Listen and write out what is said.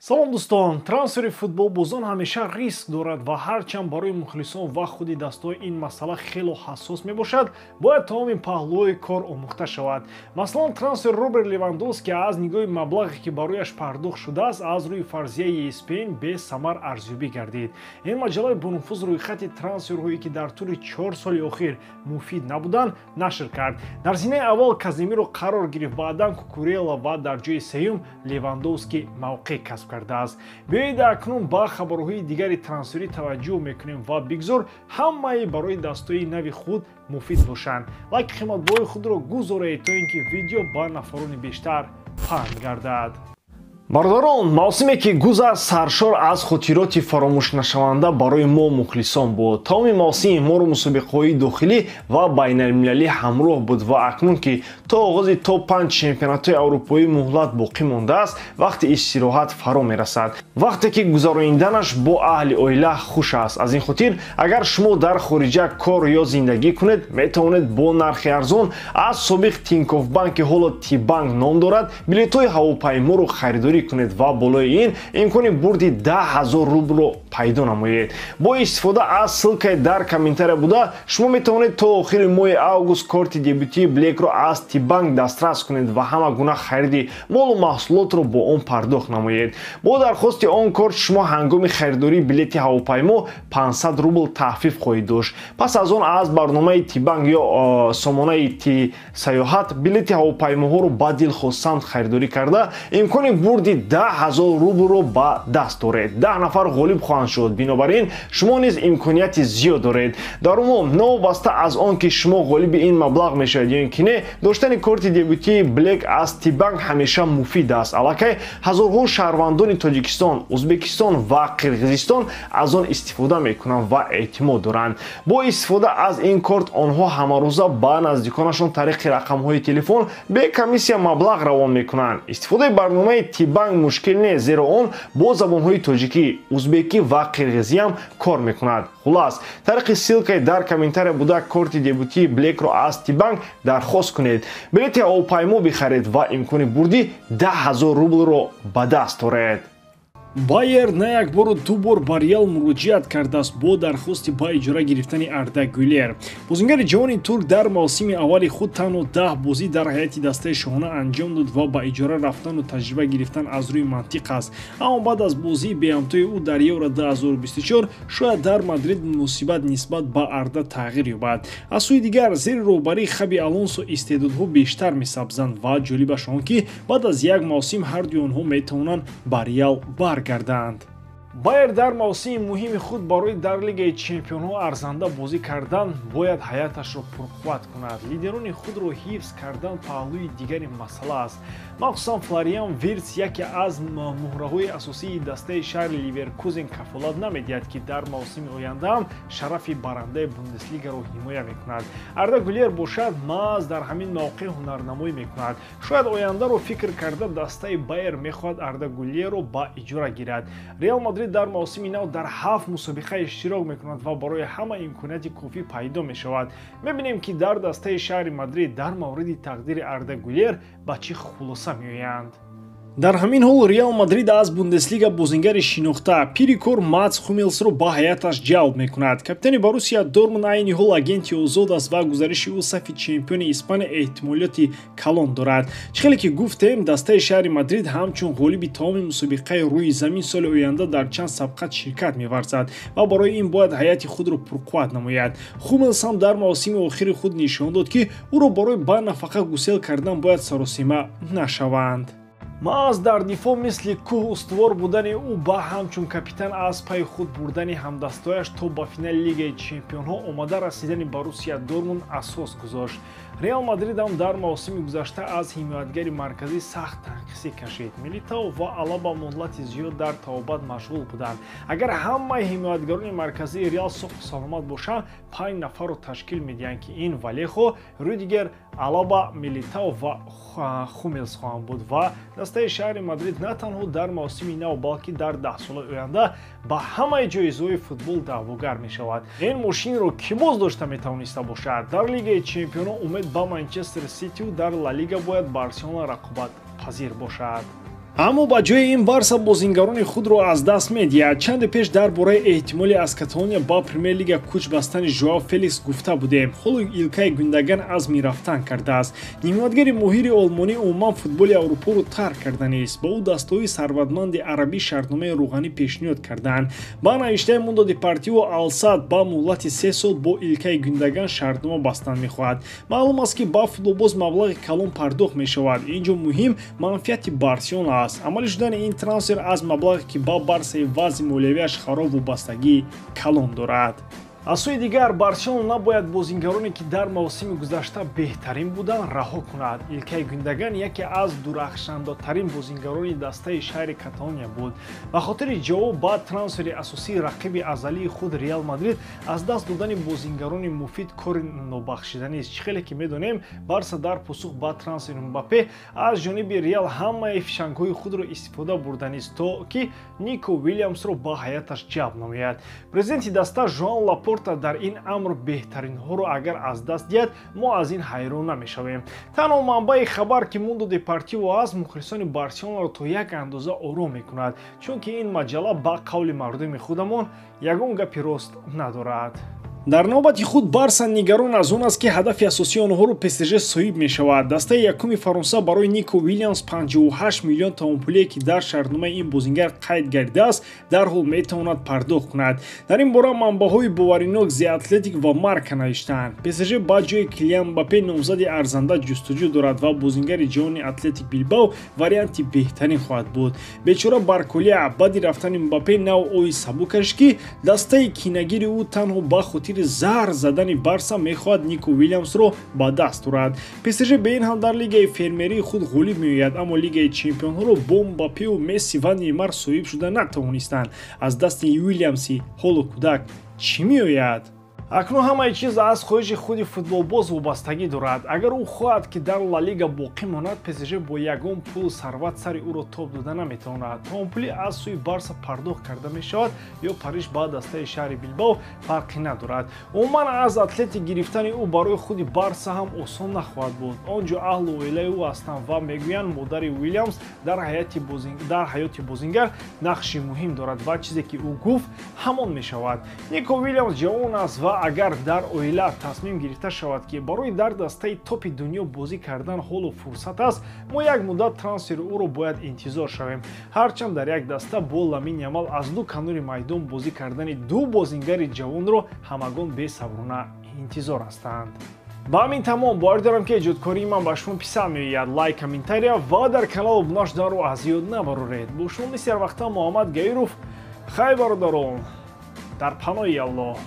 салом дӯстон, трансфери футболбозон ҳамеша риск дорад ва ҳарчанд барои мухлисон ва худи дастаҳо ин масъала хело ҳассос мебошад, бояд тамоми паҳлӯҳои кор омӯхта шавад. Маслан, трансфери Роберт Левандовски аз нигоҳи маблағе ки барояш пардохт шудааст, аз рӯи фарзияи ESPN бесамар арзёбӣ гардид. Ин маҷаллаи бонуфуз рӯйхати трансферҳое ки дар тӯли 4 соли охир муфид набуданд нашр кард. Дар зинаи аввал Каземиро қарор гирифт, баъдан Кукурелла ва дар ҷои сеюм Левандовски мавқеъ касб кардааст. Биёед акнун ба хабарҳои дигари трансферӣ таваҷҷӯҳ мекунем ва бигзор ҳамаи барои дастаҳои нави худ муфид бошанд. Лайки қиматбоҳои худро гузоред то ин ки видео ба нафарони бештар паҳн гардад. Бардорон, мавсиме ки гузашт саршор аз хотироти фаромӯшнашаванда барои мо мухлисон буд. Тамоми мавсими моро мусобиқаҳои дохилӣ ва байналмилалӣ ҳамроҳ буд ва акнун ки то оғози топ 5 чемпионатҳои аврупоӣ муҳлат боқӣ мондааст, вақти истироҳат фаро мерасад. Вақте ки гузарониданаш бо аҳли оила хуш аст. Аз ин хотир, агар шумо дар хориҷа кор ё зиндагӣ кунед, метавонед бо нархи арзон аз собиқ Тинькофф банк ки ҳоло Тибанк ном дорад, билетҳои ҳавопайморо харидорӣ кунед ва болои ин имкони бурди 10 000 рублро пайдо намоед. Бо истифода аз ссилкаи дар комментария буда, шумо метавонед то охири моҳи август корти дебютии Блекро аз Тибанк дастрас кунед ва ҳама гуна хариди молу маҳсулотро бо он пардохт намоед. Бо дархости он корт шумо ҳангоми харидории билети ҳавопаймо 500 рубл таҳфиф хоҳед дошт. Пас аз он аз барномаи Тибанк ё сомонаи Ти саёҳат билети ҳавопаймоҳоро ба дилхосамт харидорӣ карда, имкони бурди 10 000 рублро ба даст доред. 10 нафар ғолиб хоҳанд шуд. Бинобар ин шумо низ имконияти зиёд доред. Дар умум, новобаста аз он ки шумо ғолиби ин маблағ мешавед ё ин ки не, доштани корти дебютии Блек аз Тибанк ҳамеша муфид аст. Аллакай ҳазорҳо шаҳрвандони Тоҷикистон, Узбекистон ва Қирғизистон аз он истифода мекунанд ва эътимод доранд. Бо истифода аз ин корт онҳо ҳамарӯза ба наздиконашон тариқи рақамҳои телефон бе комиссия маблағ равон мекунанд. Истифодаи барномаи Тибанк мушкил нест, зеро он бо забонҳои тоҷикӣ, узбекӣ ва қирғизиам кор мекунад. Хулас, тариқи ссилкаи дар комментария буда корти дебютии Блекро аз Тибанк дархост кунед. Билети ҳавопаймо бихаред ва имкони бурди 10 000 рублро ба даст доред. Байер на як бору ду бор ба Реал муроҷиат кардааст бо дархости ба иҷора гирифтани Арда Гюлер. Бозингари ҷавони турк дар мавсими аввали худ танҳо 10 бозӣ дар ҳайати дастаи шоҳона анҷом дод ва ба иҷора рафтану таҷриба гирифтан аз рӯи мантиқ аст. Аммо баъд аз бозии беҳамтои ӯ дар Евро 2024 шояд дар Мадрид муносибат нисбат ба Арда тағйир ёбад. Аз сӯи дигар, зери роҳбарии Хаби Алонсо истеъдодҳо бештар месабзанд ва ҷолибаш он ки баъд аз як мавсим ҳардуи онҳо метавонанд ба Реал баргарданд. Байер дар мавсими муҳими худ барои дар Лигаи Чемпионҳо арзанда бозӣ кардан бояд ҳаяташро пурқувват кунад. Лидерони худро ҳифз кардан паҳлӯи дигари масъала аст. махсусан Флориан Виртс, яке аз муҳраҳои асосии дастаи шаҳри Ливеркузен, кафолат намедиҳад ки дар мавсими оянда ҳам шарафи барандаи Бундеслигаро ҳимоя мекунад. Арда Гюлер бошад, маъз дар ҳамин мавқеъ ҳунарнамоӣ мекунад. Шояд ояндаро фикр карда дастаи Байер мехоҳад Арда Гюлерро ба иҷора гирад. Реал Мадрид дар мавсими нав дар 7 мусобиқа иштирок мекунад ва барои ҳама имконияти кофӣ пайдо мешавад. мебинем ки дар дастаи шаҳри Мадрид дар мавриди тақдири Арда Гюлер ба чӣ хулоса меоянд. Дар ҳамин ҳол Реал Мадрид аз Бундеслига бозингари шинохта пири кор Матс Хуммелсро ба ҳаяташ ҷалб мекунад. Капитани Боруссия Дормунд айни ҳол агенти озод аст ва гузариши ӯ сафи чемпиони Испания эҳтимолияти калон дорад. Чӣ хеле ки гуфтем, дастаи шаҳри Мадрид ҳамчун ғолиби тамоми мусобиқаи рӯи замин соли оянда дар чанд сабқат ширкат меварзад ва барои ин бояд ҳаяти худро пурқувват намояд. Хуммелс ҳам дар мавсими охири худ нишон дод ки ӯро барои ба нафақа гусел кардан бояд саросима нашаванд. маъз дар дифоъ мисли кӯҳ устувор будани ӯ ба ҳамчун капитан аз пайи худ бурдани ҳамдастҳояш то ба финали Лигаи Чемпионҳо омада расидани Боруссия Дормунд асос гузошт. Реал Мадрид ҳам дар мавсими гузашта аз ҳимоятгари марказӣ сахт танқисӣ кашид. Милитао ва Алаба муҳлати зиёд дар тавобат машғул буданд. Агар ҳамаи ҳимоятгарони марказии Реал соҳу саломат бошанд, 5 нафарро ташкил медиҳанд ки ин Валехо, Рюдигер, Алаба, Милитао ва Хуммелс хоҳанд буд ва дастаи шаҳри Мадрид на танҳо дар мавсими нав, балки дар 10 соли оянда ба ҳамаи ҷоизаҳои футбол даъвогар мешавад. ин мошинро кӣ боз дошта метавониста бошад? Дар Лигаи Чемпионҳо умед ба Манчестер Ситию, дар Ла Лига бояд Барселона рақобатпазир бошад. аммо ба ҷои ин барса бозингарони худро аз даст медиҳад. Чанде пеш дар бораи эҳтимоли аз Каталония ба премер лига кӯч бастани Жоао Феликс гуфта будем. ҳоло Илкай Гюндаган азми рафтан кардааст. нимоятгари моҳири олмонӣ умуман футболи Аврупоро тарк карда нест. ба ӯ дастаҳои сарватманди арабӣ шартномаи рӯғанӣ пешниҳод карданд. ба навиштаи Мундо Депортиво Ал-Сад ба муҳлати 3 сол бо Илкай Гюндаган шартнома бастан мехоҳад. маълум аст ки ба футболбоз маблағи калон пардохт мешавад. инҷо муҳим манфиати Барселона аст. амалӣ шудани ин трансфер аз маблағе ки ба Барсаи вазъи молиявиаш хароб вобастагӣ калон дорад. аз сӯи дигар Барселона набояд бозингароне ки дар мавсими гузашта беҳтарин буданд раҳо кунад. Илкай Гюндаган яке аз дурахшандотарин бозингарони дастаи шаҳри Каталония буд. ба хотири ҷавоб ба трансфери асосии рақиби азалии худ Реал Мадрид аз даст додани бозингарони муфид кори нобахшиданист. хеле ки медонем Барса дар посух ба трансфери Мбаппе аз ҷониби Реал ҳамаи фишангҳои худро истифода бурданист то ки Нико Уильямсро ба ҳаяташ ҷалб намояд. президенти даста Жоан Лапорта дар ин амр беҳтаринҳоро агар аз даст диҳад мо аз ин ҳайрон намешавем. танҳо манбаи хабар ки Мундо Депортиво аст мухлисони Барселонаро то як андоза ором мекунад, чунки ин маҷалла ба қавли мардуми худамон ягон гапи рост надорад. дар навбати худ Барса нигарон аз он аст ки ҳадафи асосии онҳоро ПСЖ соҳиб мешавад. дастаи якуми Фаронса барои Нико Уильямс 58 миллион таомпулие ки дар шартномаи ин бозингар қайд гардидааст дарҳол метавонад пардохт кунад. дар ин бора манбаъҳои боваринок The Athletic ва Марка навиштаанд. ПСЖ ба ҷои Килиан Мбаппе номзади арзанда ҷустуҷӯ дорад ва бозингари ҷавони Атлетик Билбао варианти беҳтарин хоҳад буд. бечора Барколия баъди рафтани Мбаппе нав ои сабук кашид ки дастаи кинагири ӯ танҳо ба хотири зар задани Барса мехоҳад Нико Уильямсро ба даст дорад. ПСЖ бе ин ҳам дар лигаи фермерии худ ғолиб меояд, аммо лигаи чемпионҳоро бо Мбаппеу Месси ва Неймар соҳиб шуда натавонистанд. аз дасти Уильямси ҳоло кӯдак чӣ меояд? акнун ҳамаи чиз аз хоҳиши худи футболбоз вобастагӣ дорад. агар ӯ хоҳад ки дар Ла Лига боқӣ монад, ПСЖ бо ягон пулу сарват сари ӯро тоб дода наметавонад. таомпули аз сӯи Барса пардохт карда мешавад ё Париж ба дастаи шаҳри Билбао фарқи надорад. умуман аз Атлетик гирифтани ӯ барои худи Барса ҳам осон нахоҳад буд. он ҷо аҳлу оилаи ӯ ҳастанд ва мегӯянд модари Уильямс дар ҳаёти бозингар нақши муҳим дорад ва чизе ки ӯ гуфт ҳамон мешавад. Нико Уильямс ҷавон аст ва агар дар оила тасмим гирифта шавад ки барои дар дастаи топи дунё бозӣ кардан ҳоло фурсат аст, мо як муддат трансфери ӯро бояд интизор шавем. ҳарчанд дар як даста бо Ламин Ямал аз ду канори майдон бозӣ кардани ду бозингари ҷавонро ҳамагон бесаброна интизор ҳастанд. ба ҳамин тамом бовар дорам ки эҷодкории ман ба шумо писанд меояд. лайк, комментария ва дар канал обуна шуданро аз ёд набароред. бо шумо мисли ҳар вақта Муҳаммад Гаиров. хай бародарон, дар паноҳи Аллоҳ.